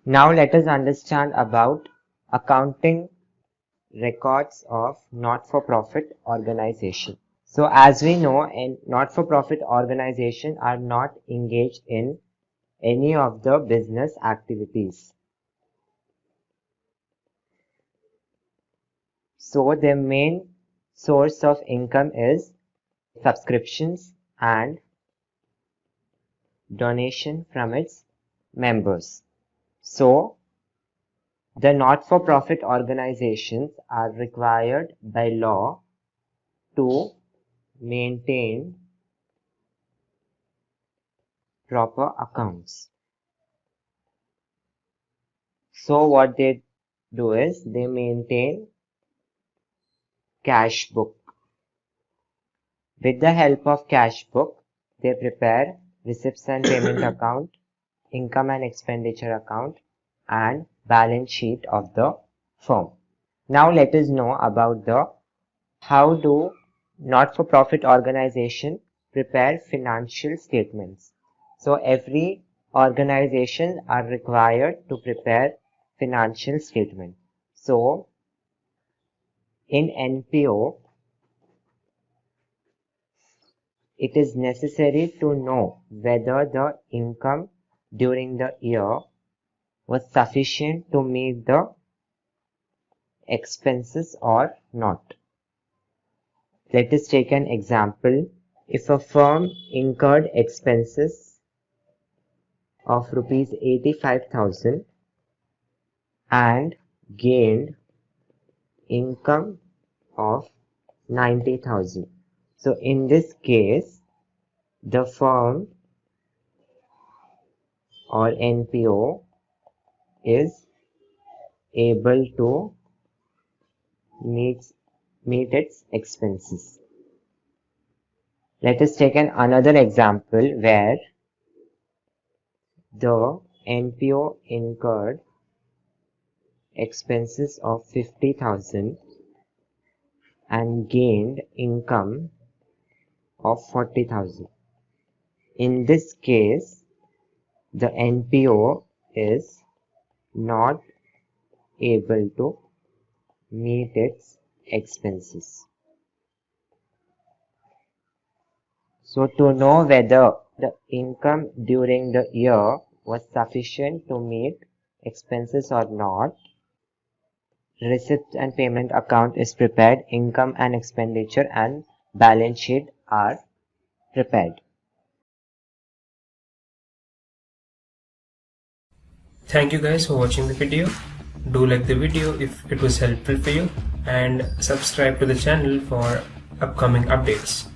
Now let us understand about accounting records of not-for-profit organization. So as we know, not-for-profit organizations are not engaged in any of the business activities. So their main source of income is subscriptions and donation from its members. So the not-for-profit organizations are required by law to maintain proper accounts. So what they do is they maintain cash book. With the help of cash book, they prepare receipts and payment account, income and expenditure account, and balance sheet of the firm. Now let us know about how do not-for-profit organization prepare financial statements. So every organization are required to prepare financial statement. So in NPO, it is necessary to know whether the income during the year was sufficient to meet the expenses or not. Let us take an example. If a firm incurred expenses of rupees 85,000 and gained income of 90,000. So in this case, the firm or NPO is able to meet its expenses. Let us take another example where the NPO incurred expenses of 50,000 and gained income of 40,000. In this case, the NPO is not able to meet its expenses. So to know whether the income during the year was sufficient to meet expenses or not, receipt and payment account is prepared, income and expenditure and balance sheet are prepared. Thank you guys for watching the video. Do like the video if it was helpful for you and subscribe to the channel for upcoming updates.